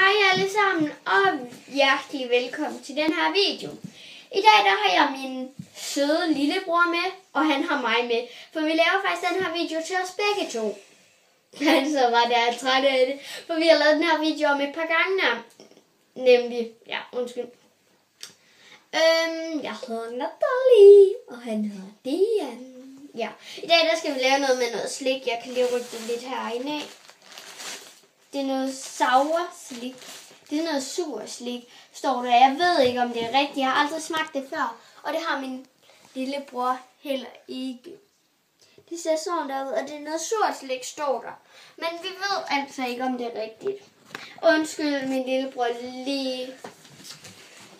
Hej alle sammen, og hjertelig velkommen til den her video. I dag der har jeg min søde lillebror med, og han har mig med. For vi laver faktisk den her video til os begge to. Han så var der træt af det, for vi har lavet den her video om et par gange. Nemlig, ja, undskyld. Jeg hedder Natalie, og han hedder Dian. Ja, i dag der skal vi lave noget med noget slik. Jeg kan lige rykke det lidt herinde af. Det er noget sour slik. Det er noget sur slik, står der. Jeg ved ikke, om det er rigtigt. Jeg har aldrig smagt det før. Og det har min lillebror heller ikke. Det ser sådan der ud, og det er noget surt slik, står der. Men vi ved altså ikke, om det er rigtigt. Undskyld, min lillebror lige.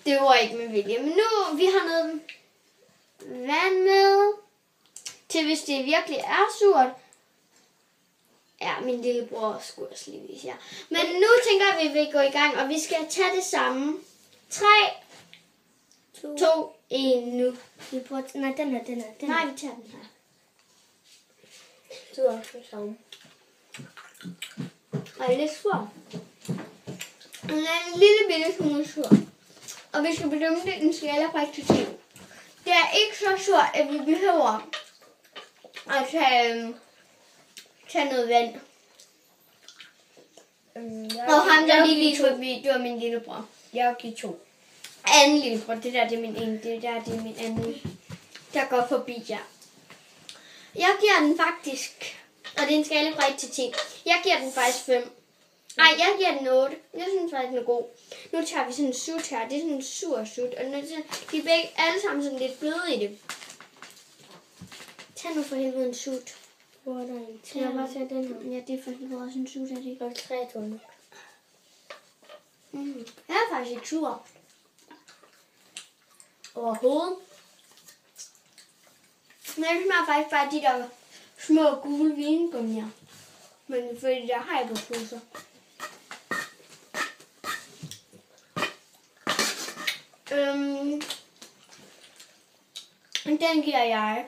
Det var ikke med vilje. Men nu, vi har noget vand med. Til hvis det virkelig er surt. Ja, min lillebror skulle også lige vise jer. Men nu tænker jeg, at vi vil gå i gang, og vi skal tage det samme. 3, 2, 1, nu. Vi prøver nej, den her. Nej, vi tager den her. Du er også sammen. Og lidt sur. Den er en lille bitte smule sur. Og vi skal bedømme det, den skala fra 1 til 10. Det er ikke så surt, at vi behøver at tage noget vand. Og ham der lige forbi, det var min lillebror. Jeg vil give 2. Anden lillebror, det der det er min ene, det der det er min anden, der går forbi jer. Jeg giver den faktisk, og det er en skala fra 1 til 10. Jeg giver den faktisk 5. Nej, jeg giver den 8. Jeg synes faktisk, den er god. Nu tager vi sådan en sut her. Det er sådan en sur sut. Og de er begge alle sammen sådan lidt bløde i det. Tag nu for helvede en sut. Hvor er der en? Skal jeg bare tage den her? Ja, det er for helvede også en sut, er det ikke? Og 3 tunge. Jeg er faktisk ikke sur. Overhovedet. Men det smager faktisk bare de der små gule vingummier. Men fordi der har jeg på poser. Den giver jeg.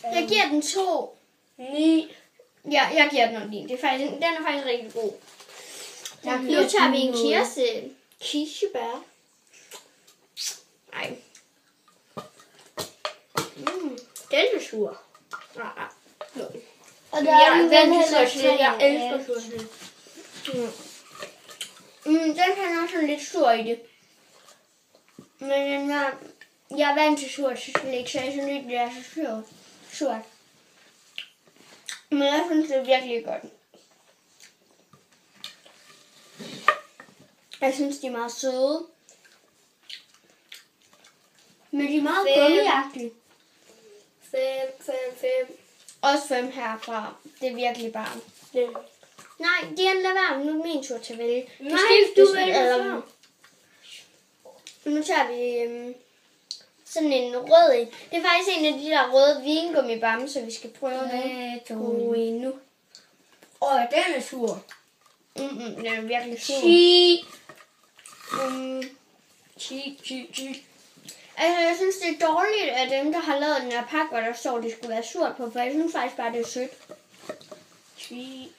Jeg giver den 2. 9. Ja, jeg giver den 9. Den er faktisk rigtig god. Nu tager vi en kirsebær. Nej. Den er sur. Og der er jeg elsker sur slik. Den kan også lidt sur i det. Men jeg er vant til surt slik, så jeg synes ikke, det er så surt. Men jeg synes, det er virkelig godt. Jeg synes, de er meget søde. Men de er meget gummiagtige. 5. Også 5 herfra. Det er virkelig bare. Nej, Dian, lad være. Nu er min tur til at vælge. Nej, du vælger. Nu tager vi sådan en rød en. Det er faktisk en af de der røde vingummibamser, vi skal prøve nu. Den er sur. Den er virkelig sur. 10. 10. Altså, jeg synes, det er dårligt af dem, der har lavet den her pakke, hvor der står, at det skulle være surt på, for jeg synes faktisk bare, det er sødt. 10.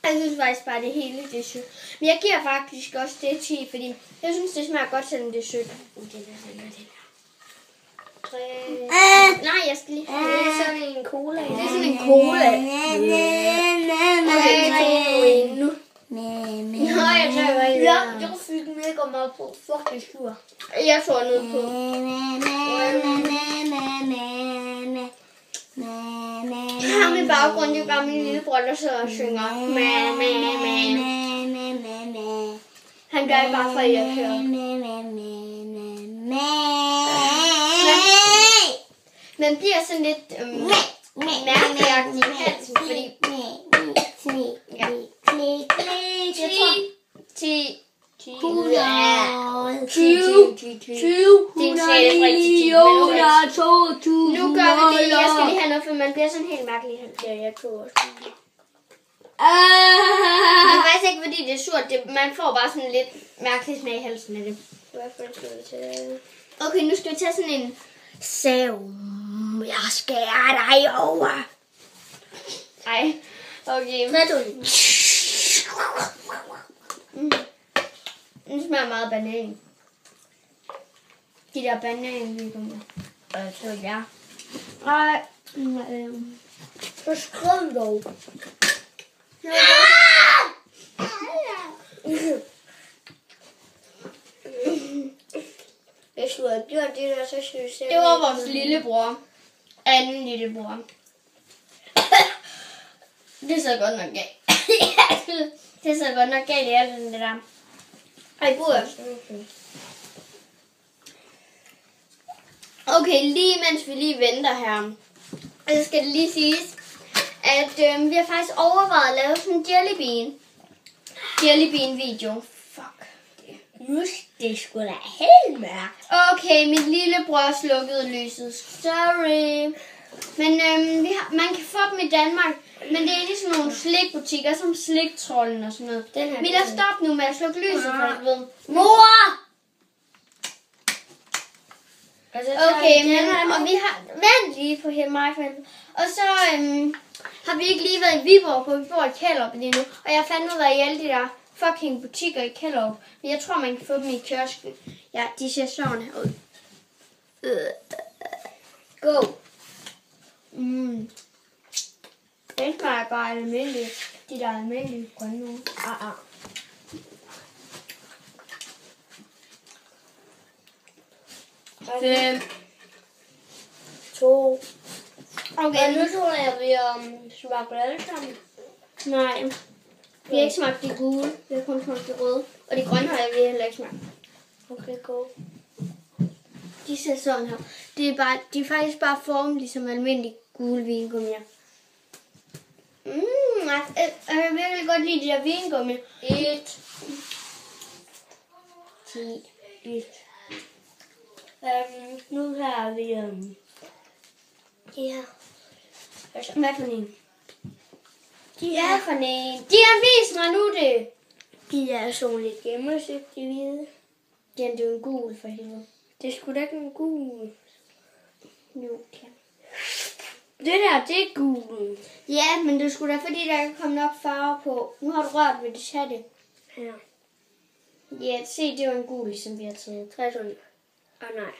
Jeg synes faktisk bare, det hele det er sødt. Men jeg giver faktisk også det 10, fordi jeg synes, det smager godt, selvom det er sødt. Den her. 3. Nej, jeg skal lige have Det er sådan en cola. Det er sådan en cola. Okay, nu. Nå, jeg tager bare Jeg fik mega meget på. Fucking sur. Jeg får noget på. Her med baggrund, det er bare min lillebror, der sidder og synger. Han gør det bare for, at jeg hører. Man bliver sådan lidt mærkeagtig i halsen, fordi... Ja. 10. 100. 20. 20. Nu gør vi det. Jeg skal lige have noget, for man bliver sådan helt mærkelig i halsen. Ja, jeg tog også. Det er faktisk ikke, fordi det er surt. Man får bare sådan lidt mærkelig smag i halsen af det. Okay, nu skal vi tage sådan en sav. Jeg skærer dig over. Ej, Okay. 3, 2, 1. Den smager meget banan. De der bananvigummer. Så ja. Ej. Så skrid dog. Hvis du havde gjort det der, så synes jeg... Det var vores lillebror. Anden lillebror. Det så godt nok galt. Det så godt nok galt i alt det der. Ej, burde. Okay, lige mens vi lige venter her, så skal det lige siges, at vi har faktisk overvejet at lave sådan en Jelly Bean video. Fuck. Nu det sgu da helt mærkt. Okay, min lillebror slukkede lyset. Sorry. Men man kan få dem i Danmark. Men det er ligesom nogle slikbutikker, som Sliktrollen og sådan noget. Milla, stop nu med at slukke lyset, for helvede. Mor! Okay, og vi har... Vent lige på hele mig, for helvede. Og så har vi ikke lige været i Viborg, for vi bor i Kjellerup lige nu. Og jeg fandt ud af i alle de der fucking butikker i Kjellerup. Men jeg tror, man kan få dem i kiosken. Ja, de ser sådan her ud. Go. Den smager bare almindelige. De der almindelige grønne nu. 5, 2. Okay, nu tror jeg, at vi smager på alle sammen. nej. Vi har ikke smagt de gule. Vi har kun smagt de røde. Og de grønne har vi heller ikke smagt. Okay, go. De ser sådan her. De er faktisk bare formet ligesom almindelige gule vingummier. Jeg vil virkelig godt lide de der vingummier. 1. 10. 1. Nu har vi ja. Hvad for en? De er for en? De har vist mig nu det. De er sådan lidt gennemsigtige hvide. Ja, det er jo en gul for helvede. Det er sgu da ikke en gul. Jo, okay. Det der, det er gul. Ja, men det skulle da fordi, der kan komme nok farve på. Nu har du rørt ved det chatte. Ja. Ja, se, det var en gul, som vi har taget. 3, 2, 1. Nej.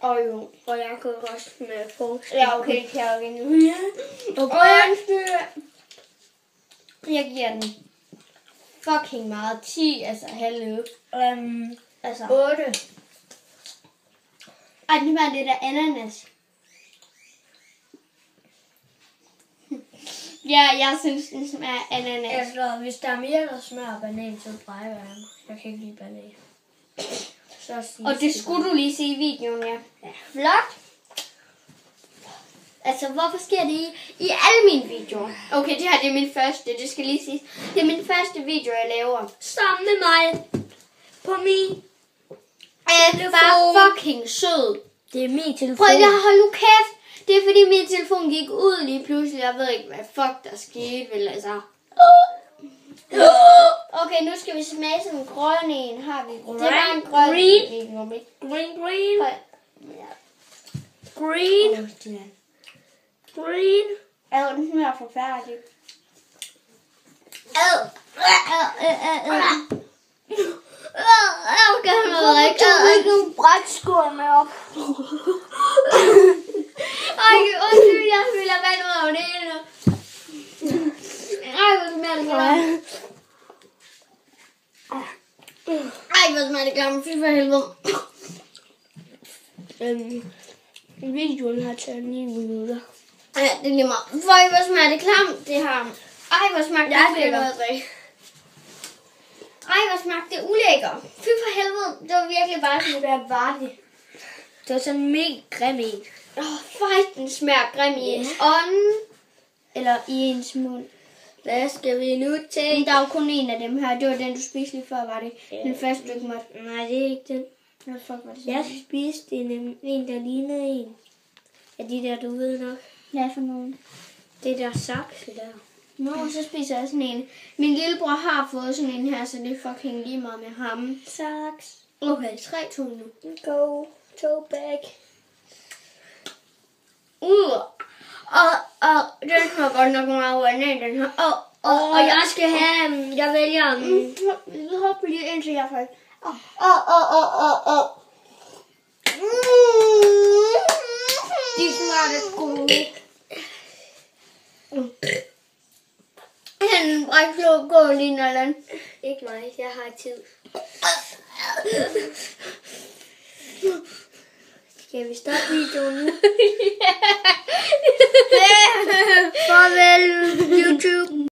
Og jo. Og jeg kan også med forskel. Ja, okay, det kan jeg jo igen. Ja. Og jeg giver den fucking meget. 10, altså halve. Altså 8. Ej, det var det der ananas. Ja, jeg synes, den smager ananas. Altså, hvis der er mere, der smager banan, så brækker jeg mig. Jeg kan ikke lide banan. Og det skulle du lige se i videoen, ja. Flot. Altså, hvorfor sker det i alle mine videoer? Okay, det her det er min første, det skal lige siges. Det er min første video, jeg laver. Sammen med mig. På min telefon. Bare fucking sød. Det er min telefon. Prøv at holde nu kæft. Det er fordi min telefon gik ud lige pludselig. Jeg ved ikke, hvad fuck der skete, vel altså. Okay, nu skal vi smage sådan en grøn en. Har vi? Det var en grøn. Green. Green. Den smager forfærdeligt. Kan han noget ikke? ikke nogen brætskål op. Ej, undskyld, jeg spiller vand ud over det hele. Ej, hvor smager det klamt. Ej, hvor smager det klamt. Fy for helvede. Videoen har taget 9 minutter. Ja, det er lige meget. Hvor smager det klamt, det her. Ej, hvor smagte det ulækker. Ej, hvor smagte det ulækker. Fy for helvede. Det var virkelig bare sådan, hvad var det? Det var sådan en mega grim en. Fej, den smager grim i ens ånd. Eller i ens mund. Hvad skal vi nu til? Men der er jo kun en af dem her. Det var den, du spiste lige før, var det? Den første, du ikke måtte. Nej, det er ikke den. Hvad fuck var det så? Jeg spiste en, der lignede en. Ja, de der, du ved nok. Hvad for nogen? Det der sakse der. Nå, så spiser jeg sådan en. Min lillebror har fået sådan en her, så det er fucking lige meget med ham. Saks. Okay, 3, 2 nu. Go. Toe back. Og den smager godt nok meget banan, den her. Og jeg skal have, jeg vælger... Jeg hopper lige indtil jeg får... De smager det gode. Han brækker gå lige noget. Ikke mig, jeg har tid. Skal vi stoppe videoen nu? Farvel, YouTube.